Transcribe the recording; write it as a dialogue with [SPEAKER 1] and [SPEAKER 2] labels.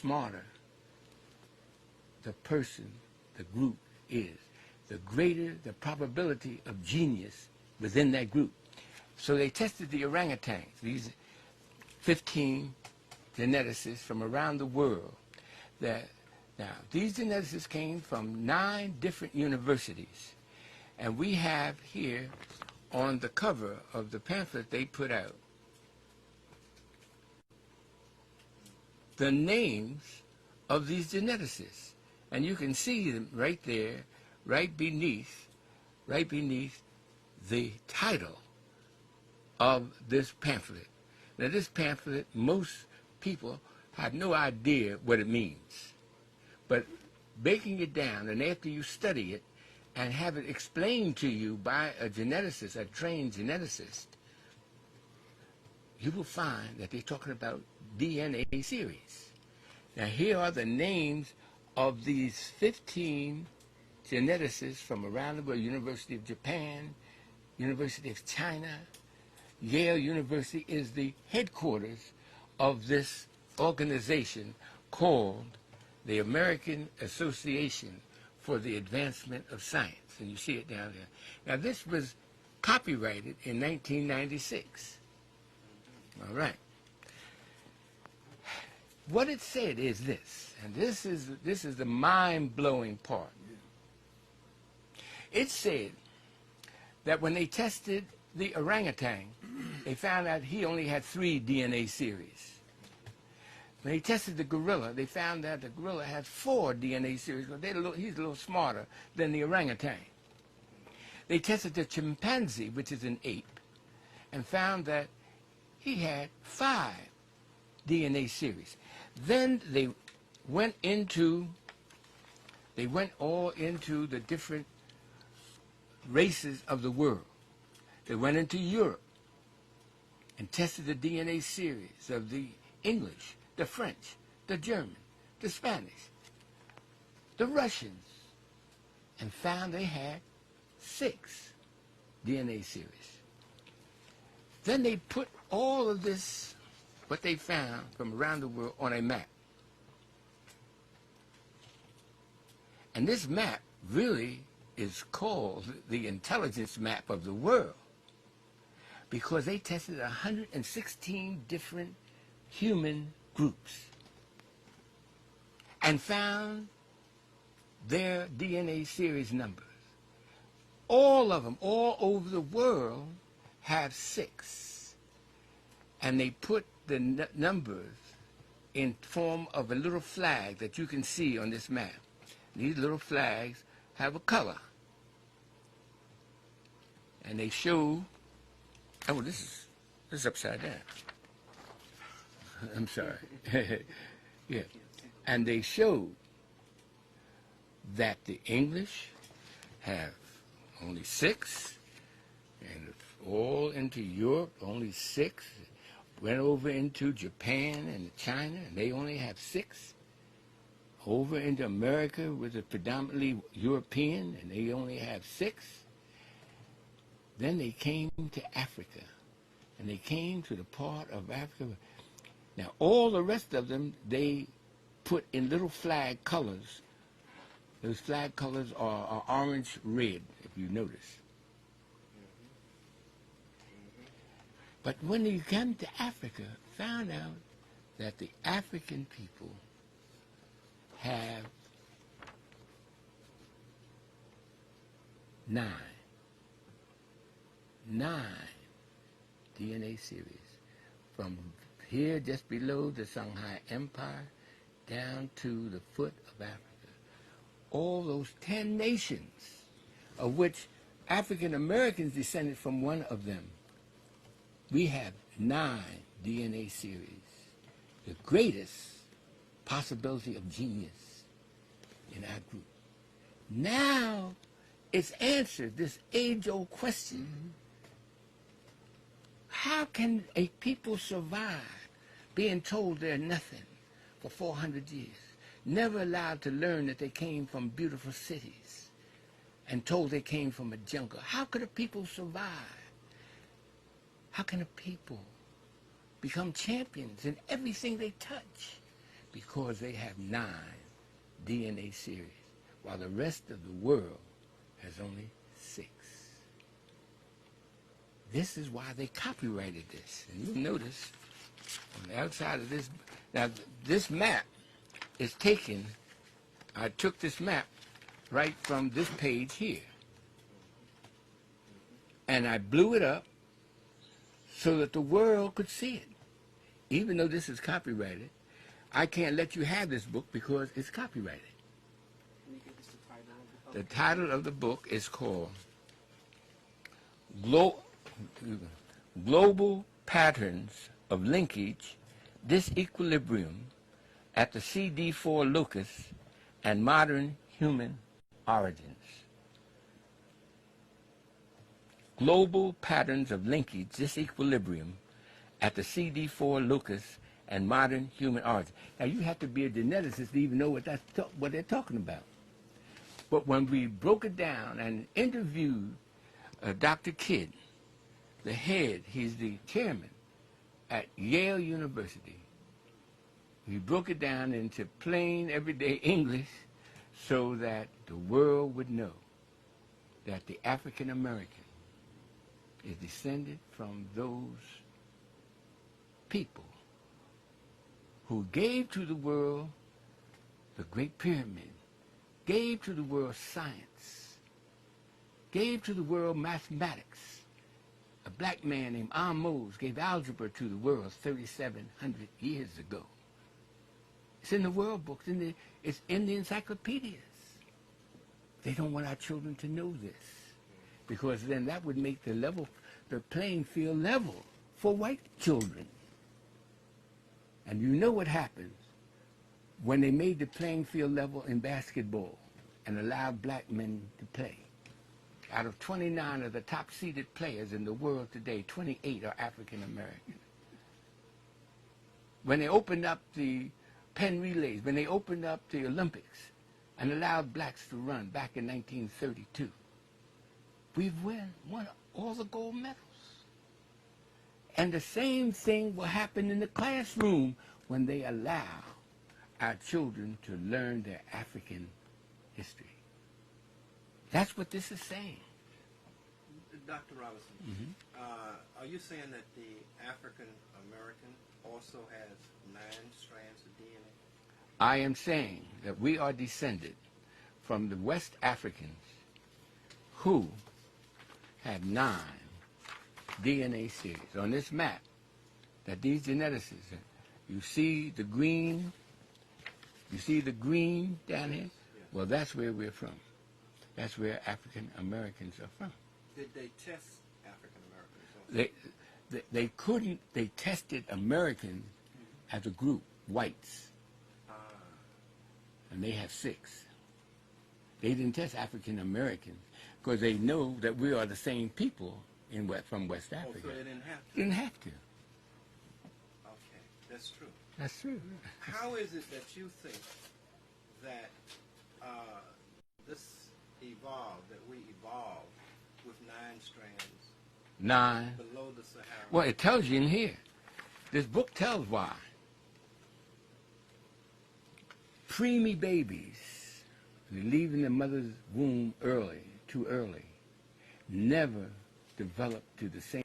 [SPEAKER 1] smarter the person, the group is, the greater the probability of genius within that group. So they tested the orangutans, these 15 geneticists from around the world. Now, these geneticists came from 9 different universities. And we have here on the cover of the pamphlet they put out the names of these geneticists. And you can see them right there, right beneath the title of this pamphlet. Now, this pamphlet, most people have no idea what it means. But breaking it down, and after you study it and have it explained to you by a geneticist, a trained geneticist, you will find that they're talking about DNA series. Now, here are the names of these 15 geneticists from around the world: University of Japan, University of China. Yale University is the headquarters of this organization called the American Association for the Advancement of Science. And you see it down there. Now, this was copyrighted in 1996. All right. What it said is this, and this is the mind-blowing part. It said that when they tested the orangutan, they found out he only had 3 DNA series. When they tested the gorilla, they found that the gorilla had 4 DNA series. He's a little smarter than the orangutan. They tested the chimpanzee, which is an ape, and found that he had 5 DNA series. Then they went all into the different races of the world. They went into Europe and tested the DNA series of the English, the French, the German, the Spanish, the Russians, and found they had 6 DNA series. Then they put all of this, what they found from around the world, on a map. And this map really is called the intelligence map of the world, because they tested 116 different human groups and found their DNA series numbers. All of them, all over the world, have 6. And they put the numbers in form of a little flag that you can see on this map. These little flags have a color. And they show, oh, this is upside down. I'm sorry. Yeah. And they showed that the English have only 6, and all into Europe, only 6. Went over into Japan and China, and they only have 6. Over into America, which is predominantly European, and they only have 6. Then they came to Africa, and they came to the part of Africa. Now, all the rest of them, they put in little flag colors. Those flag colors are orange, red, if you notice. But when you come to Africa, found out that the African people have 9 DNA series, from here just below the Songhai Empire down to the foot of Africa. All those 10 nations, of which African Americans descended from one of them. We have 9 DNA series, the greatest possibility of genius in our group. Now it's answered this age-old question. How can a people survive being told they're nothing for 400 years, never allowed to learn that they came from beautiful cities, and told they came from a jungle? How could a people survive? How can a people become champions in everything they touch? because they have 9 DNA series, while the rest of the world has only 6. This is why they copyrighted this. And you'll notice on the outside of this, now this map is taken, I took this map right from this page here. And I blew it up so that the world could see it. Even though this is copyrighted, I can't let you have this book because it's copyrighted.
[SPEAKER 2] Can you give us the title of the book?
[SPEAKER 1] The title of the book is called Global Patterns of Linkage, Disequilibrium at the CD4 Locus and Modern Human Origins. Global Patterns of Linkage, Disequilibrium at the CD4 Locus and Modern Human Origins. Now, you have to be a geneticist to even know what they're talking about. But when we broke it down and interviewed Dr. Kidd, the head, he's the chairman at Yale University. We broke it down into plain, everyday English so that the world would know that the African American is descended from those people who gave to the world the Great Pyramid, gave to the world science, gave to the world mathematics. A black man named Ahmose gave algebra to the world 3,700 years ago. It's in the world books, it's in the encyclopedias. They don't want our children to know this, because then that would make the playing field level for white children. And you know what happens when they made the playing field level in basketball and allowed black men to play. Out of 29 of the top-seeded players in the world today, 28 are African American. When they opened up the Penn relays, when they opened up the Olympics and allowed blacks to run back in 1932, we've won all the gold medals. And the same thing will happen in the classroom when they allow our children to learn their African history. That's what this is saying.
[SPEAKER 3] Dr. Robinson, are you saying that the African American also has 9 strands of DNA?
[SPEAKER 1] I am saying that we are descended from the West Africans who have 9 DNA series. On this map that these geneticists, you see the green down here? Well, that's where we're from. That's where African Americans are from.
[SPEAKER 3] Did they test African Americans?
[SPEAKER 1] They couldn't. They tested Americans as a group, whites, and they have 6. They didn't test African Americans because they know that we are the same people from West Africa.
[SPEAKER 3] Oh, so they didn't have to?
[SPEAKER 1] Didn't have to.
[SPEAKER 3] Okay, that's true.
[SPEAKER 1] That's true.
[SPEAKER 3] How is it that you think that this evolved, that we evolved with 9 strands
[SPEAKER 1] 9.
[SPEAKER 3] below the Sahara?
[SPEAKER 1] Well, it tells you in here. This book tells why. Preemie babies, leaving the mother's womb early, too early, never develop to the same